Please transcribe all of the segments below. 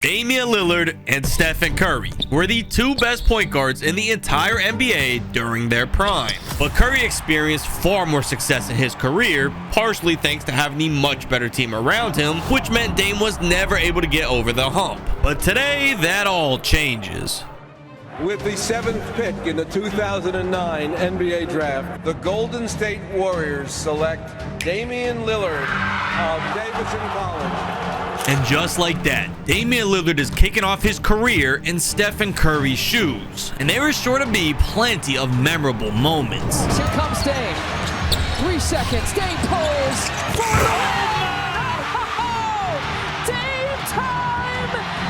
Damian Lillard and Stephen Curry were the two best point guards in the entire NBA during their prime. But Curry experienced far more success in his career, partially thanks to having a much better team around him, which meant Dame was never able to get over the hump. But today, that all changes. With the 7th pick in the 2009 NBA Draft, the Golden State Warriors select Damian Lillard of Davidson College. And just like that, Damian Lillard is kicking off his career in Stephen Curry's shoes. And there is sure to be plenty of memorable moments. Here comes Dame. 3 seconds. Dame pulls for the win! Dame time!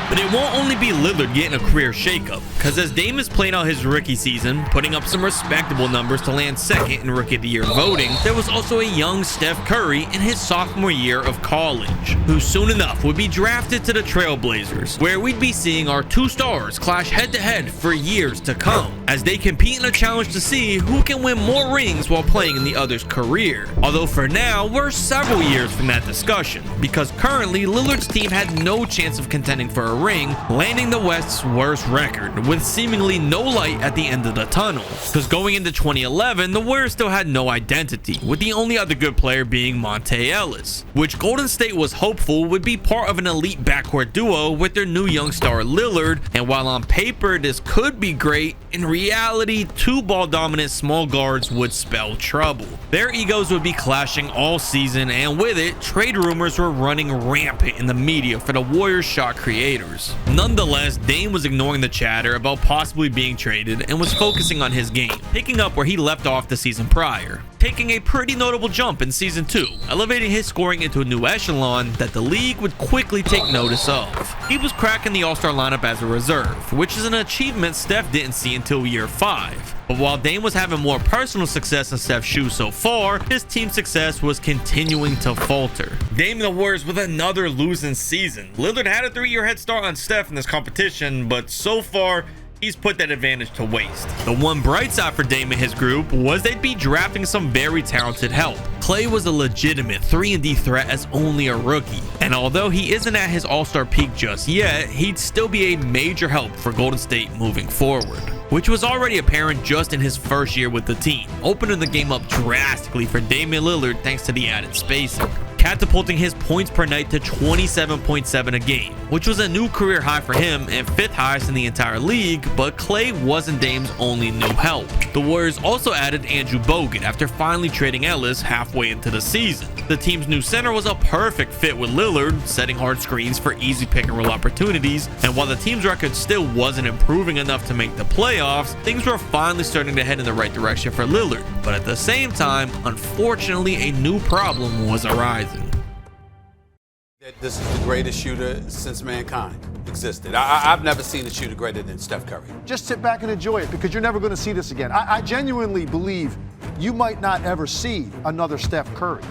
But it won't only be Lillard getting a career shakeup, because as Dame is playing out his rookie season, putting up some respectable numbers to land second in Rookie of the Year voting, there was also a young Steph Curry in his sophomore year of college, who soon enough would be drafted to the Trailblazers, where we'd be seeing our two stars clash head-to-head for years to come, as they compete in a challenge to see who can win more rings while playing in the other's career. Although for now, we're several years from that discussion, because currently Lillard's team had no chance of contending for a ring, landing the West's worst record, with seemingly no light at the end of the tunnel. Because going into 2011, the Warriors still had no identity, with the only other good player being Monte Ellis, which Golden State was hopeful would be part of an elite backcourt duo with their new young star Lillard. And while on paper this could be great, in reality, two ball-dominant small guards would spell trouble. Their egos would be clashing all season, and with it, trade rumors were running rampant in the media for the Warriors shot creators. Nonetheless, Dame was ignoring the chatter about possibly being traded and was focusing on his game, picking up where he left off the season prior, taking a pretty notable jump in season 2, elevating his scoring into a new echelon that the league would quickly take notice of. He was cracking the All-Star lineup as a reserve, which is an achievement Steph didn't see until year 5. But while Dame was having more personal success in Steph's shoes so far, his team success was continuing to falter. Dame and the Warriors with another losing season. Lillard had a 3-year head start on Steph in this competition, but so far, he's put that advantage to waste. The one bright side for Dame and his group was they'd be drafting some very talented help. Clay was a legitimate 3-and-D threat as only a rookie, and although he isn't at his all-star peak just yet, he'd still be a major help for Golden State moving forward, which was already apparent just in his first year with the team, opening the game up drastically for Damian Lillard thanks to the added spacing, catapulting his points per night to 27.7 a game, which was a new career high for him and 5th highest in the entire league. But Clay wasn't Dame's only new help. The Warriors also added Andrew Bogut after finally trading Ellis halfway into the season. The team's new center was a perfect fit with Lillard, setting hard screens for easy pick and roll opportunities, and while the team's record still wasn't improving enough to make the playoffs, things were finally starting to head in the right direction for Lillard. But at the same time, unfortunately, a new problem was arising. This is the greatest shooter since mankind existed. I've never seen a shooter greater than Steph Curry. Just sit back and enjoy it, because you're never going to see this again. I genuinely believe you might not ever see another Steph Curry.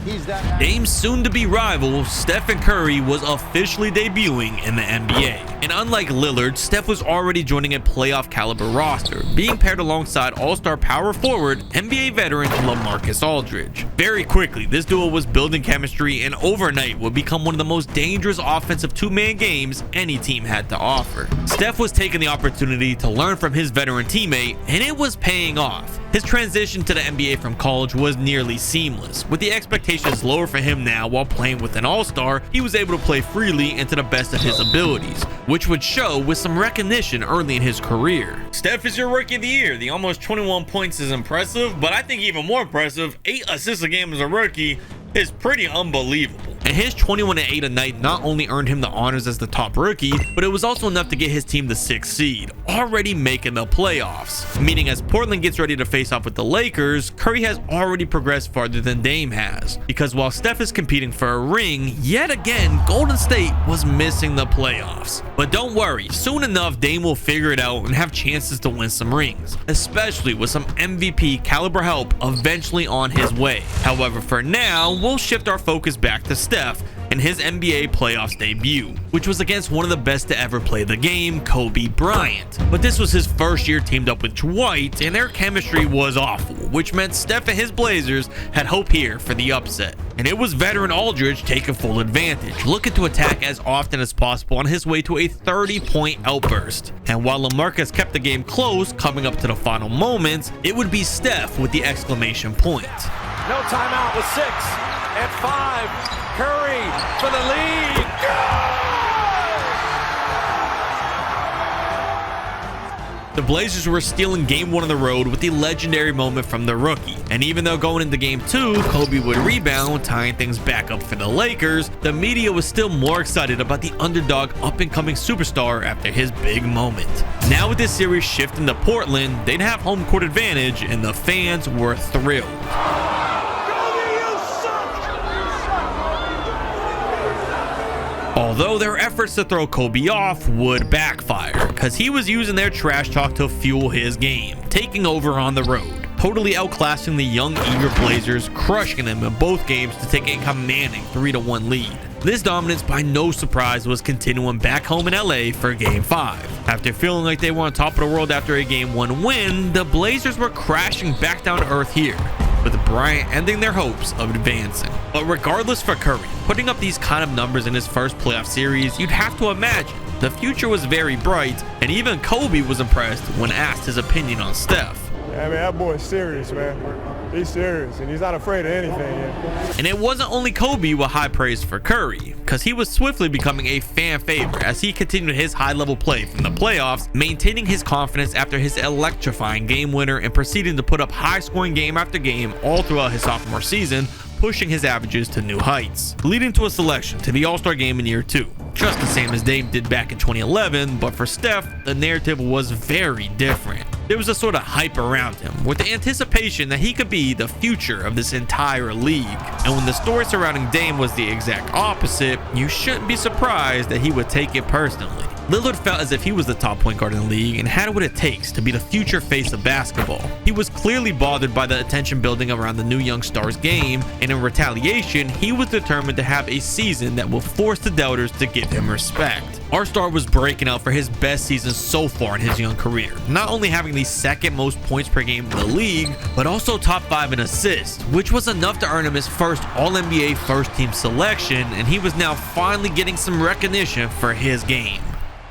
He's that. Dame's soon-to-be rival, Stephen Curry, was officially debuting in the NBA. And unlike Lillard, Steph was already joining a playoff-caliber roster, being paired alongside all-star power forward, NBA veteran LaMarcus Aldridge. Very quickly, this duo was building chemistry and overnight would become one of the most dangerous offensive two-man games any team had to offer. Steph was taking the opportunity to learn from his veteran teammate, and it was paying off. His transition to the NBA from college was nearly seamless. With the expectations lower for him now while playing with an all-star, he was able to play freely and to the best of his abilities, which would show with some recognition early in his career. Steph is your Rookie of the Year. The almost 21 points is impressive, but I think even more impressive, 8 assists a game as a rookie is pretty unbelievable. And his 21-8 a night not only earned him the honors as the top rookie, but it was also enough to get his team the 6th seed, already making the playoffs. Meaning as Portland gets ready to face off with the Lakers, Curry has already progressed farther than Dame has. Because while Steph is competing for a ring, yet again, Golden State was missing the playoffs. But don't worry, soon enough Dame will figure it out and have chances to win some rings, especially with some MVP caliber help eventually on his way. However, for now, we'll shift our focus back to Steph in his NBA playoffs debut, which was against one of the best to ever play the game, Kobe Bryant. But this was his first year teamed up with Dwight, and their chemistry was awful, which meant Steph and his Blazers had hope here for the upset. and it was veteran Aldridge taking full advantage, looking to attack as often as possible on his way to a 30-point outburst. And while LaMarcus kept the game close coming up to the final moments, it would be Steph with the exclamation point. No timeout with 6 and 5. Curry for the lead. The Blazers were stealing game 1 on the road with the legendary moment from the rookie. And even though going into game 2, Kobe would rebound, tying things back up for the Lakers, the media was still more excited about the underdog up-and-coming superstar after his big moment. Now with this series shifting to Portland, they'd have home court advantage, and the fans were thrilled. Although their efforts to throw Kobe off would backfire, because he was using their trash talk to fuel his game, taking over on the road, totally outclassing the young, eager Blazers, crushing them in both games to take a commanding 3-1 lead. This dominance, by no surprise, was continuing back home in LA for Game 5. After feeling like they were on top of the world after a Game 1 win, the Blazers were crashing back down to earth here, with Bryant ending their hopes of advancing. But regardless for Curry, putting up these kind of numbers in his first playoff series, you'd have to imagine the future was very bright, and even Kobe was impressed when asked his opinion on Steph. I mean, that boy's serious, man. He's serious, and he's not afraid of anything. And it wasn't only Kobe with high praise for Curry, because he was swiftly becoming a fan favorite as he continued his high-level play from the playoffs, maintaining his confidence after his electrifying game winner and proceeding to put up high-scoring game after game all throughout his sophomore season, pushing his averages to new heights, leading to a selection to the All-Star game in year 2. Just the same as Dame did back in 2011, but for Steph, the narrative was very different. There was a sort of hype around him, with the anticipation that he could be the future of this entire league. And when the story surrounding Dame was the exact opposite, you shouldn't be surprised that he would take it personally. Lillard felt as if he was the top point guard in the league and had what it takes to be the future face of basketball. He was clearly bothered by the attention building around the new young star's game, and in retaliation, he was determined to have a season that will force the doubters to give him respect. Our star was breaking out for his best season so far in his young career, not only having the second most points per game in the league, but also top 5 in assists, which was enough to earn him his first All-NBA first-team selection, and he was now finally getting some recognition for his game.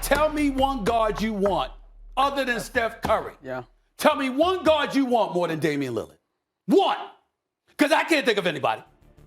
Tell me one guard you want other than Steph Curry. Yeah. Tell me one guard you want more than Damian Lillard. One. Because I can't think of anybody.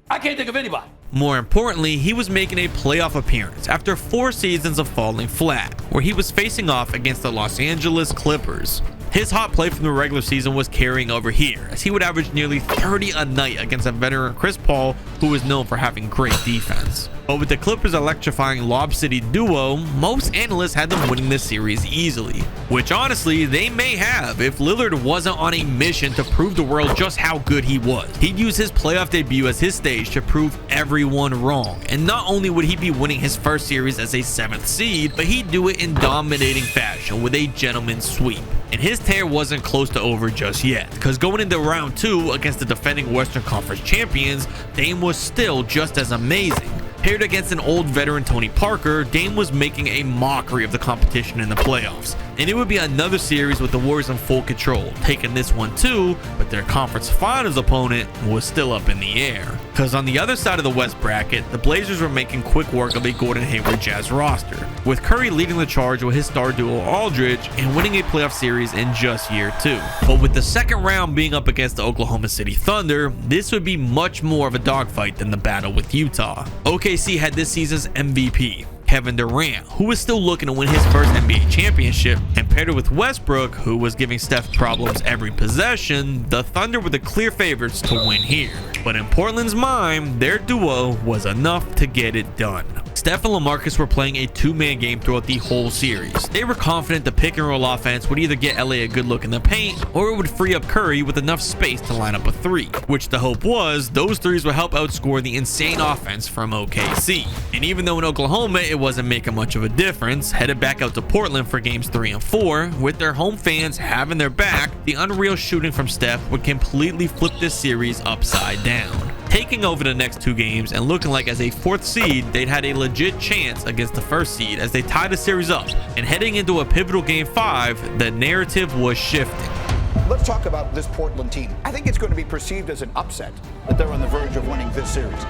I can't think of anybody. More importantly, he was making a playoff appearance after 4 seasons of falling flat, where he was facing off against the Los Angeles Clippers. His hot play from the regular season was carrying over here, as he would average nearly 30 a night against a veteran Chris Paul, who was known for having great defense. But with the Clippers' electrifying Lob City duo, most analysts had them winning this series easily, which honestly they may have if Lillard wasn't on a mission to prove the world just how good he was. He'd use his playoff debut as his stage to prove everyone wrong, and not only would he be winning his first series as a 7th seed, but he'd do it in dominating fashion with a gentleman's sweep. And his tear wasn't close to over just yet, because going into round 2 against the defending Western Conference champions, Dame was still just as amazing. Paired against an old veteran Tony Parker, Dame was making a mockery of the competition in the playoffs. And it would be another series with the Warriors in full control, taking this one too, but their conference finals opponent was still up in the air. Because on the other side of the West bracket, the Blazers were making quick work of a Gordon Hayward Jazz roster, with Curry leading the charge with his star duo Aldridge and winning a playoff series in just year 2. But with the second round being up against the Oklahoma City Thunder, this would be much more of a dogfight than the battle with Utah. OKC had this season's MVP, Kevin Durant, who was still looking to win his first NBA championship, and paired it with Westbrook, who was giving Steph problems every possession, the Thunder were the clear favorites to win here. But in Portland's mind, their duo was enough to get it done. Steph and LaMarcus were playing a 2-man game throughout the whole series. They were confident the pick and roll offense would either get LA a good look in the paint, or it would free up Curry with enough space to line up a 3, which the hope was those threes would help outscore the insane offense from OKC. And even though in Oklahoma it wasn't making much of a difference, headed back out to Portland for games 3 and 4, with their home fans having their back, the unreal shooting from Steph would completely flip this series upside down. Taking over the next 2 games and looking like as a 4th seed, they'd had a legit chance against the 1st seed as they tied the series up. And heading into a pivotal game 5, the narrative was shifting. Let's talk about this Portland team. I think it's going to be perceived as an upset that they're on the verge of winning this series.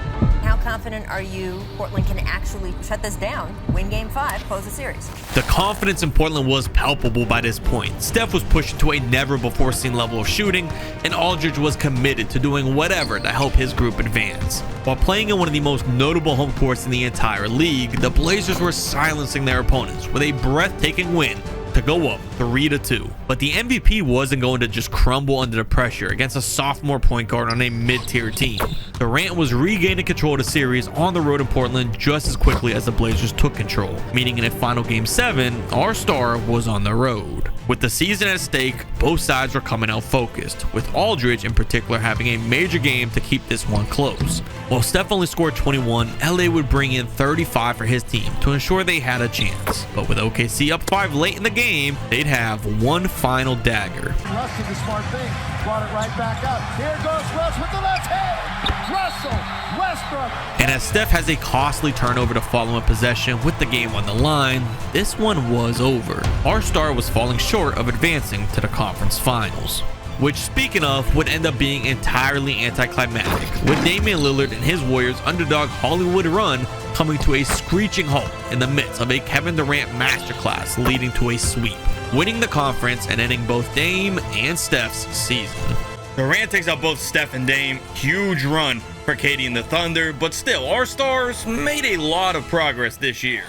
How confident are you Portland can actually shut this down, win Game 5, close the series? The confidence in Portland was palpable by this point. Steph was pushing to a never-before-seen level of shooting, and Aldridge was committed to doing whatever to help his group advance. While playing in one of the most notable home courts in the entire league, the Blazers were silencing their opponents with a breathtaking win to go up 3-2. But the MVP wasn't going to just crumble under the pressure against a sophomore point guard on a mid-tier team. Durant was regaining control of the series on the road in Portland just as quickly as the Blazers took control, meaning in a final Game 7, our star was on the road. With the season at stake, both sides were coming out focused, with Aldridge in particular having a major game to keep this one close. While Steph only scored 21, LA would bring in 35 for his team to ensure they had a chance. But with OKC up 5 late in the game, they'd have one final dagger. Russ did the smart thing, brought it right back up. Here goes Russ with the left hand. Russell Westbrook. And as Steph has a costly turnover to follow in possession with the game on the line, this one was over. Our star was falling short of advancing to the conference finals, which, speaking of, would end up being entirely anticlimactic, with Damian Lillard and his Warriors' underdog Hollywood run coming to a screeching halt in the midst of a Kevin Durant masterclass leading to a sweep, winning the conference and ending both Dame and Steph's season. Durant takes out both Steph and Dame. Huge run for KD and the Thunder, but still, our stars made a lot of progress this year.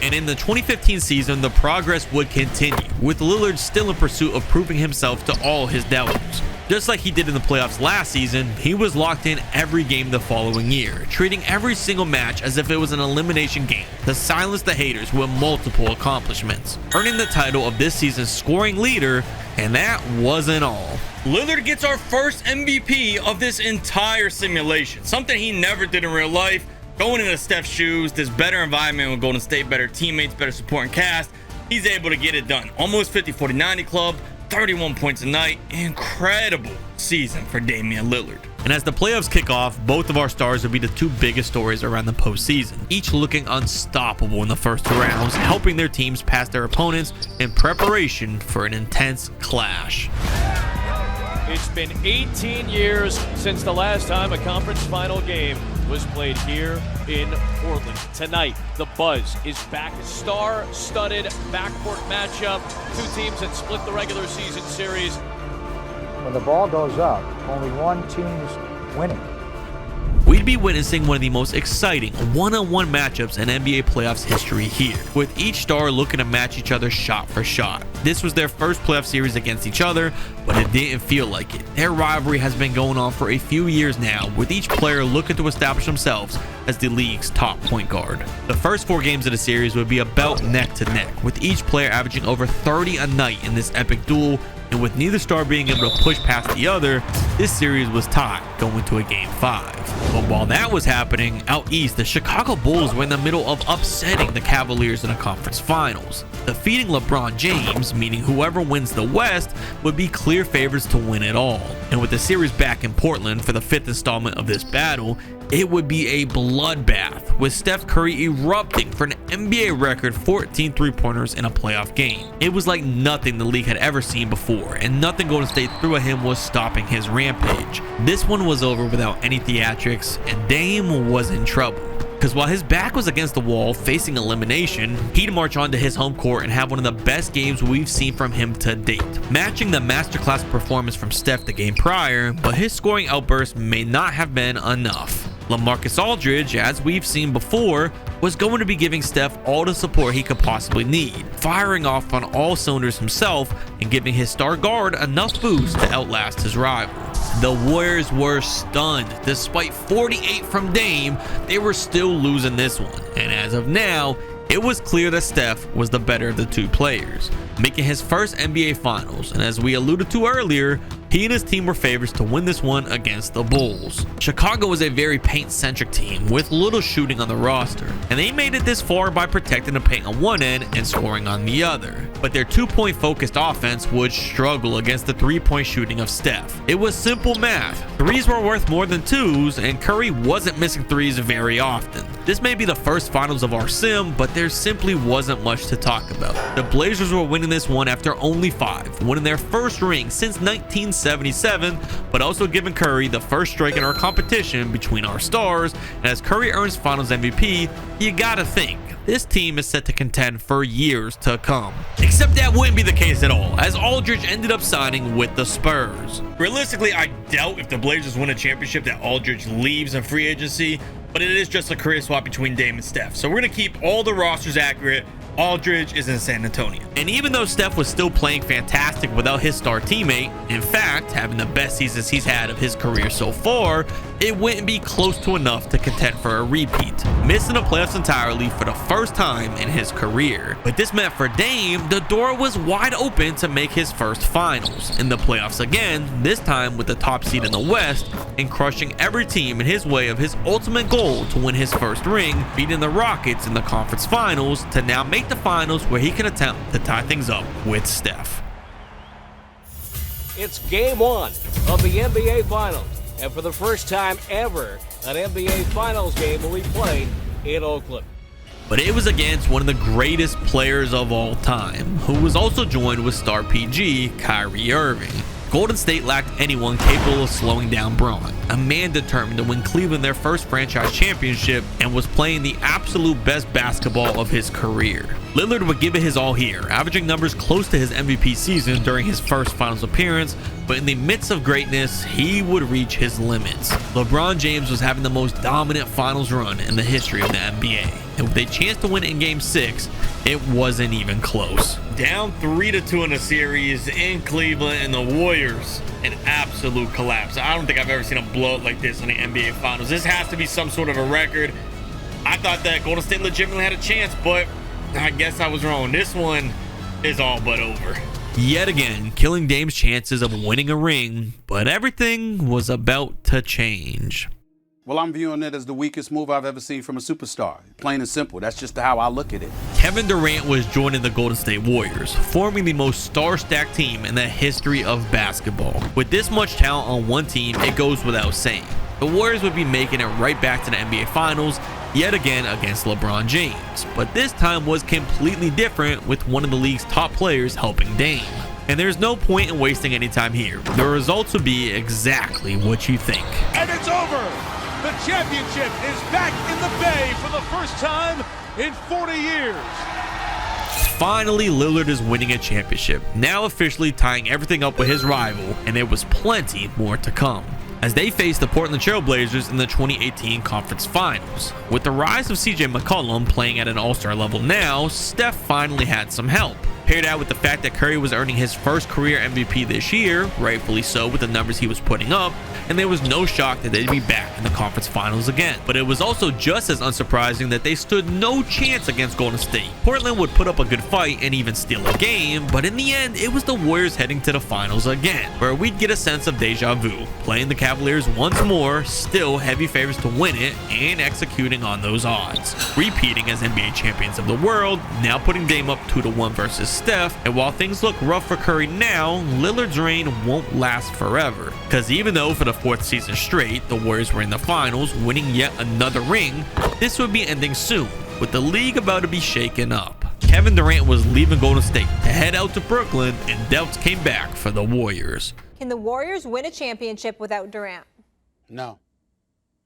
And in the 2015 season, the progress would continue, with Lillard still in pursuit of proving himself to all his doubters. Just like he did in the playoffs last season, he was locked in every game the following year, treating every single match as if it was an elimination game to silence the haters with multiple accomplishments, earning the title of this season's scoring leader, and that wasn't all. Lillard gets our first MVP of this entire simulation, something he never did in real life. Going into Steph's shoes, this better environment with Golden State, better teammates, better supporting cast, he's able to get it done. Almost 50-40-90 club, 31 points a night. Incredible season for Damian Lillard. And as the playoffs kick off, both of our stars will be the two biggest stories around the postseason, each looking unstoppable in the first 2 rounds, helping their teams pass their opponents in preparation for an intense clash. It's been 18 years since the last time a conference final game was played here in Portland. Tonight, the buzz is back. A star-studded backcourt matchup. 2 teams that split the regular season series. When the ball goes up, only one team's winning. We'd be witnessing one of the most exciting one-on-one matchups in NBA playoffs history here, with each star looking to match each other shot for shot. This was their first playoff series against each other, but it didn't feel like it. Their rivalry has been going on for a few years now, with each player looking to establish themselves as the league's top point guard. The first 4 games of the series would be about neck to neck, with each player averaging over 30 a night in this epic duel, and with neither star being able to push past the other, this series was tied going to a Game 5. But while that was happening, out east, the Chicago Bulls were in the middle of upsetting the Cavaliers in the conference finals, defeating LeBron James, meaning whoever wins the West would be clear favorites to win it all. And with the series back in Portland for the 5th installment of this battle, it would be a bloodbath, with Steph Curry erupting for an NBA record 14 three-pointers in a playoff game. It was like nothing the league had ever seen before, and nothing Golden State threw at him was stopping his rampage. This one was over without any theatrics, and Dame was in trouble. Because while his back was against the wall facing elimination, he'd march onto his home court and have one of the best games we've seen from him to date, matching the masterclass performance from Steph the game prior, but his scoring outburst may not have been enough. LaMarcus Aldridge, as we've seen before, was going to be giving Steph all the support he could possibly need, firing off on all cylinders himself and giving his star guard enough boost to outlast his rival. The Warriors were stunned. Despite 48 from Dame, they were still losing this one, and as of now, it was clear that Steph was the better of the 2 players, making his first NBA Finals, and as we alluded to earlier, He and his team were favorites to win this one against the Bulls. Chicago was a very paint-centric team with little shooting on the roster, and they made it this far by protecting the paint on one end and scoring on the other. But their two-point focused offense would struggle against the three-point shooting of Steph. It was simple math. Threes were worth more than twos, and Curry wasn't missing threes very often. This may be the first finals of our sim, but there simply wasn't much to talk about. The Blazers were winning this one after only 5, winning their first ring since 1977, but also giving Curry the first strike in our competition between our stars. And as Curry earns finals MVP, you gotta think this team is set to contend for years to come. Except that wouldn't be the case at all, as Aldridge ended up signing with the Spurs. Realistically, I doubt if the Blazers win a championship that Aldridge leaves in free agency, but it is just a career swap between Dame and Steph. So we're going to keep all the rosters accurate. Aldridge is in San Antonio. And even though Steph was still playing fantastic without his star teammate, in fact, having the best seasons he's had of his career so far, it wouldn't be close to enough to contend for a repeat, missing the playoffs entirely for the first time in his career. But this meant for Dame, the door was wide open to make his first finals in the playoffs again, this time with the top seed in the West, and crushing every team in his way of his ultimate goal to win his first ring, beating the Rockets in the conference finals to now make the finals where he can attempt to tie things up with Steph. It's game 1 of the NBA Finals, and for the first time ever, an NBA Finals game will be played in Oakland. But it was against one of the greatest players of all time, who was also joined with star PG Kyrie Irving. Golden State lacked anyone capable of slowing down Braun, a man determined to win Cleveland their first franchise championship and was playing the absolute best basketball of his career. Lillard would give it his all here, averaging numbers close to his MVP season during his first finals appearance, but in the midst of greatness, he would reach his limits. LeBron James was having the most dominant finals run in the history of the NBA, and with a chance to win in Game 6, it wasn't even close. Down 3-2 in the series in Cleveland, and the Warriors, an absolute collapse. I don't think I've ever seen a blowout like this in the NBA Finals. This has to be some sort of a record. I thought that Golden State legitimately had a chance, but I guess I was wrong. This one is all but over. Yet again, killing Dame's chances of winning a ring, but everything was about to change. Well, I'm viewing it as the weakest move I've ever seen from a superstar. Plain and simple. That's just how I look at it. Kevin Durant was joining the Golden State Warriors, forming the most star-stacked team in the history of basketball. With this much talent on one team, it goes without saying. The Warriors would be making it right back to the NBA Finals, yet again against LeBron James. But this time was completely different, with one of the league's top players helping Dame. And there's no point in wasting any time here. The results would be exactly what you think. And it's over! The championship is back in the Bay for the first time in 40 years. Finally, Lillard is winning a championship, now officially tying everything up with his rival, and there was plenty more to come as they faced the Portland Trail Blazers in the 2018 Conference Finals. With the rise of CJ McCollum playing at an all-star level now, Steph finally had some help. Paired out with the fact that Curry was earning his first career MVP this year, rightfully so with the numbers he was putting up, and there was no shock that they'd be back in the conference finals again. But it was also just as unsurprising that they stood no chance against Golden State. Portland would put up a good fight and even steal a game, but in the end, it was the Warriors heading to the finals again, where we'd get a sense of deja vu, playing the Cavaliers once more, still heavy favorites to win it, and executing on those odds. Repeating as NBA champions of the world, now putting Dame up 2-1 versus Steph, and while things look rough for Curry now, Lillard's reign won't last forever. Because even though for the 4th season straight, the Warriors were in the finals, winning yet another ring, this would be ending soon, with the league about to be shaken up. Kevin Durant was leaving Golden State to head out to Brooklyn, and doubts came back for the Warriors. Can the Warriors win a championship without Durant? No,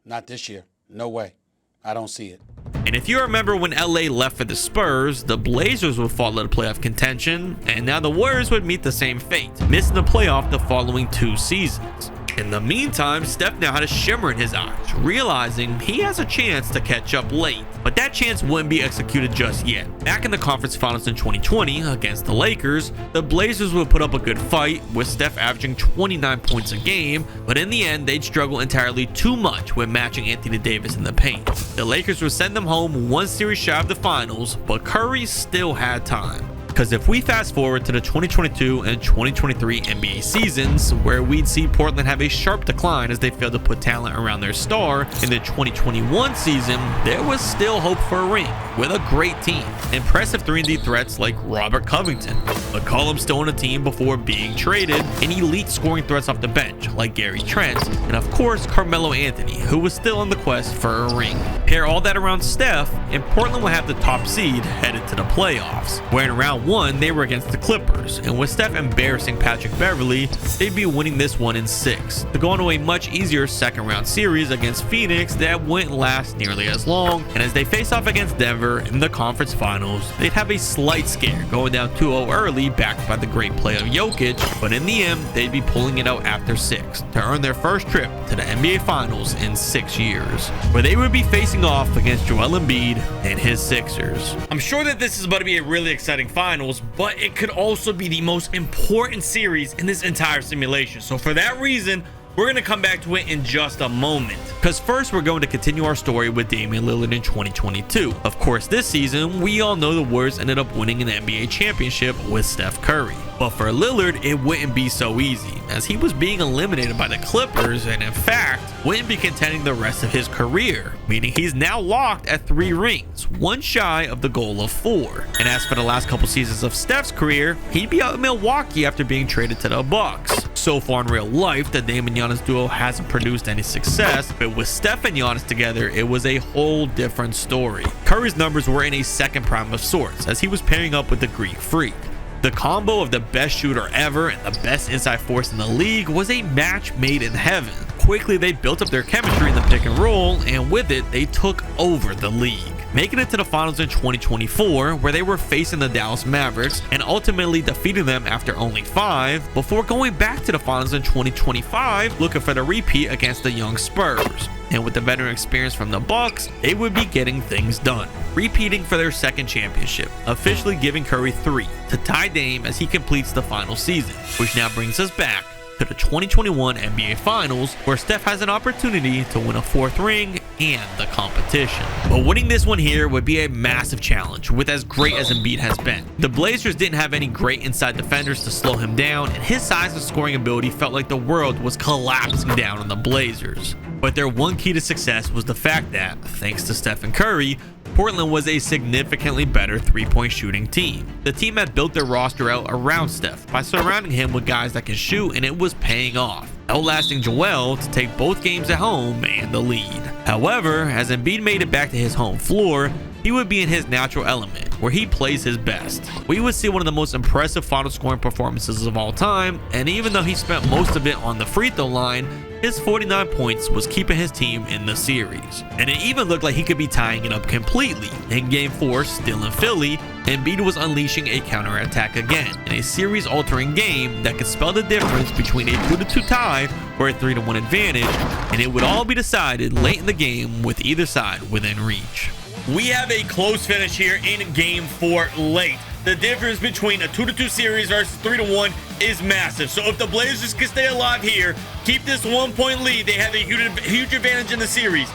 not this year. No way. I don't see it. And if you remember when LA left for the Spurs, the Blazers would fall out of playoff contention, and now the Warriors would meet the same fate, missing the playoff the following 2 seasons. In the meantime, Steph now had a shimmer in his eyes, realizing he has a chance to catch up late. But that chance wouldn't be executed just yet. Back in the conference finals in 2020 against the Lakers, the Blazers would put up a good fight, with Steph averaging 29 points a game, but in the end, they'd struggle entirely too much with matching Anthony Davis in the paint. The Lakers would send them home 1 series shy of the finals, but Curry still had time. Because if we fast forward to the 2022 and 2023 NBA seasons, where we'd see Portland have a sharp decline as they failed to put talent around their star, in the 2021 season, there was still hope for a ring with a great team. Impressive 3-and-D threats like Robert Covington, McCollum still on the team before being traded, and elite scoring threats off the bench like Gary Trent, and of course Carmelo Anthony, who was still on the quest for a ring. Pair all that around Steph, and Portland will have the top seed headed to the playoffs, where in round 1 they were against the Clippers, and with Steph embarrassing Patrick Beverley, they'd be winning this one in 6 to go into a much easier second round series against Phoenix that wouldn't last nearly as long, and as they face off against Denver in the conference finals, they'd have a slight scare going down 2-0 early backed by the great play of Jokic, but in the end they'd be pulling it out after 6 to earn their first trip to the NBA Finals in 6 years, where they would be facing off against Joel Embiid and his Sixers. I'm sure that this is about to be a really exciting finals, but it could also be the most important series in this entire simulation. So for that reason, we're going to come back to it in just a moment. Because first, we're going to continue our story with Damian Lillard in 2022. Of course, this season, we all know the Warriors ended up winning an NBA championship with Steph Curry. But for Lillard, it wouldn't be so easy, as he was being eliminated by the Clippers and in fact, wouldn't be contending the rest of his career, meaning he's now locked at 3 rings, one shy of the goal of 4. And as for the last couple seasons of Steph's career, he'd be out in Milwaukee after being traded to the Bucks. So far in real life, the Dame and Giannis duo hasn't produced any success, but with Steph and Giannis together, it was a whole different story. Curry's numbers were in a second prime of sorts, as he was pairing up with the Greek Freak. The combo of the best shooter ever and the best inside force in the league was a match made in heaven. Quickly, they built up their chemistry in the pick and roll, and with it, they took over the league, making it to the finals in 2024, where they were facing the Dallas Mavericks and ultimately defeating them after only 5, before going back to the finals in 2025, looking for the repeat against the young Spurs. And with the veteran experience from the Bucks, they would be getting things done, repeating for their second championship, officially giving Curry 3 to tie Dame as he completes the final season, which now brings us back to the 2021 NBA Finals, where Steph has an opportunity to win a 4th ring and the competition. But winning this one here would be a massive challenge with as great as Embiid has been. The Blazers didn't have any great inside defenders to slow him down, and his size and scoring ability felt like the world was collapsing down on the Blazers. But their one key to success was the fact that, thanks to Steph and Curry, Portland was a significantly better 3-point shooting team. The team had built their roster out around Steph by surrounding him with guys that can shoot, and it was paying off, outlasting Joel to take both games at home and the lead. However, as Embiid made it back to his home floor, he would be in his natural element, where he plays his best. We would see one of the most impressive final scoring performances of all time, and even though he spent most of it on the free throw line, his 49 points was keeping his team in the series. And it even looked like he could be tying it up completely. In Game 4, still in Philly, Embiid was unleashing a counterattack again, in a series-altering game that could spell the difference between a 2-2 tie or a 3-1 advantage, and it would all be decided late in the game with either side within reach. We have a close finish here in Game 4 late. The difference between a 2-2 series versus 3-1 is massive. So if the Blazers can stay alive here, keep this 1-point lead, they have a huge advantage in the series.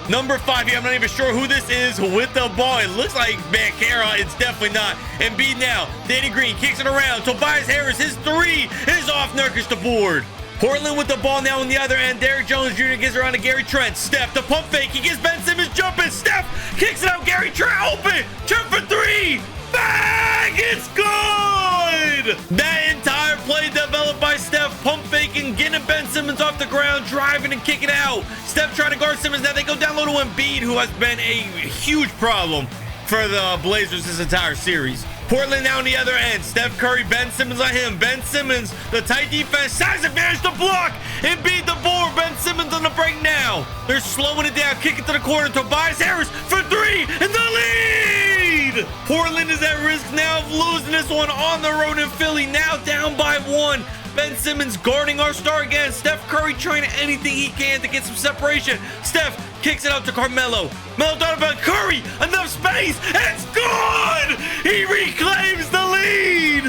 Number 5 here, I'm not even sure who this is with the ball. It looks like Bankera. It's definitely not. Embiid now. Danny Green kicks it around. Tobias Harris, his 3 is off. Nurkic the board. Portland with the ball now on the other end. Derrick Jones Jr. gets around to Gary Trent. Steph, the pump fake. He gets Ben Simmons jumping. Steph kicks it out. Gary Trent open. Trent for 3. Bang! It's good! That entire play developed by Steph, pump faking, getting Ben Simmons off the ground, driving and kicking out. Steph trying to guard Simmons. Now they go down low to Embiid, who has been a huge problem for the Blazers this entire series. Portland now on the other end. Steph Curry, Ben Simmons on him. Ben Simmons, the tight defense, size advantage to block. Embiid the board. Ben Simmons on the break now. They're slowing it down, kick it to the corner. Tobias Harris for 3 in the lead. Portland is at risk now of losing this one on the road in Philly. Now down by 1. Ben Simmons guarding our star again. Steph Curry trying anything he can to get some separation. Steph kicks it out to Carmelo. Melo Donovan, Curry, enough space. It's good! He reclaims the lead!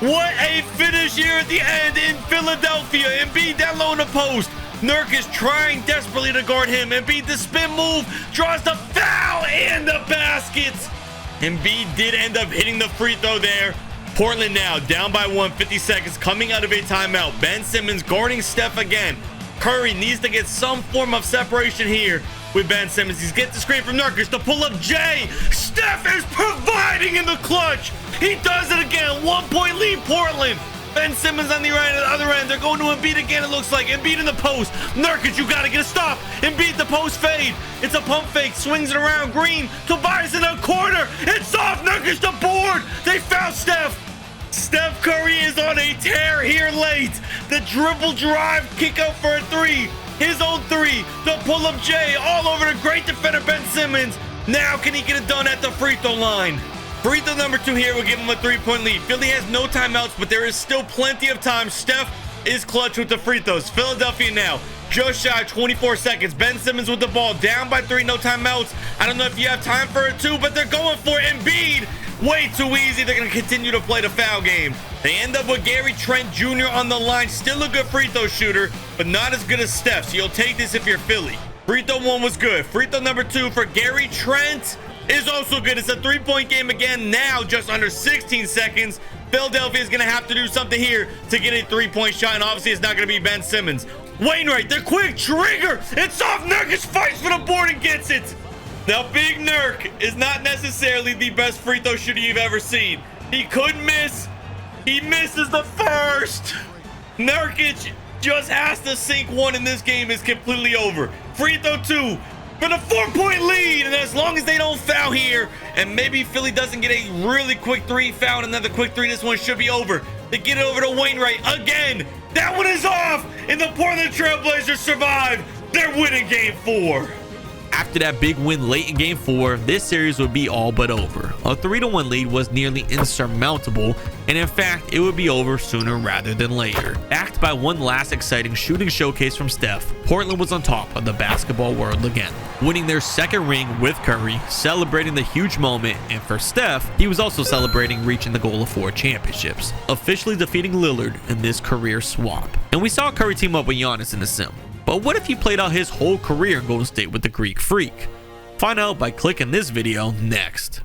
What a finish here at the end in Philadelphia. Embiid down low in the post. Nurkic trying desperately to guard him. Embiid the spin move, draws the foul and the basket. Embiid did end up hitting the free throw there. Portland now down by 1, 50 seconds, coming out of a timeout. Ben Simmons guarding Steph again. Curry needs to get some form of separation here with Ben Simmons. He's getting the screen from Nurkic to pull up Jay. Steph is providing in the clutch. He does it again. 1 point lead, Portland. Ben Simmons on the other end. They're going to Embiid again, it looks like. Embiid in the post. Nurkic, you got to get a stop. Embiid the post fade. It's a pump fake. Swings it around. Green. Tobias in the corner. It's off. Nurkic the board. They found Steph. Steph Curry is on a tear here late. The dribble drive, kick out for a three. His own three. The pull up Jay all over the great defender Ben Simmons. Now can he get it done at the free throw line? Free throw number 2 here will give him a 3-point lead. Philly has no timeouts, but there is still plenty of time. Steph is clutch with the free throws. Philadelphia now just shy of 24 seconds. Ben Simmons with the ball, down by 3, no timeouts. I don't know if you have time for a 2, but they're going for Embiid. Way too easy. They're going to continue to play the foul game. They end up with Gary Trent Jr. on the line. Still a good free throw shooter, but not as good as Steph, so you'll take this if you're Philly. Free throw 1 was good. Free throw number 2 for Gary Trent is also good. It's a 3-point game again, now just under 16 seconds. Philadelphia is going to have to do something here to get a 3-point shot, and obviously it's not going to be Ben Simmons. Wainwright, the quick trigger. It's off. Nurkic fights for the board and gets it. Now, Big Nurk is not necessarily the best free throw shooter you've ever seen. He could miss. He misses the first. Nurkic just has to sink one, and this game is completely over. Free throw 2 for the 4-point lead, and as long as they don't foul here, and maybe Philly doesn't get a really quick 3, foul another quick 3, this one should be over. They get it over to Wainwright again. That one is off, and the Portland Trailblazers survive. They're winning game 4. After that big win late in game 4, this series would be all but over. A 3-1 lead was nearly insurmountable, and in fact, it would be over sooner rather than later. Backed by one last exciting shooting showcase from Steph, Portland was on top of the basketball world again, winning their 2nd ring with Curry, celebrating the huge moment, and for Steph, he was also celebrating reaching the goal of 4 championships, officially defeating Lillard in this career swap. And we saw Curry team up with Giannis in the sim. But what if he played out his whole career in Golden State with the Greek Freak? Find out by clicking this video next.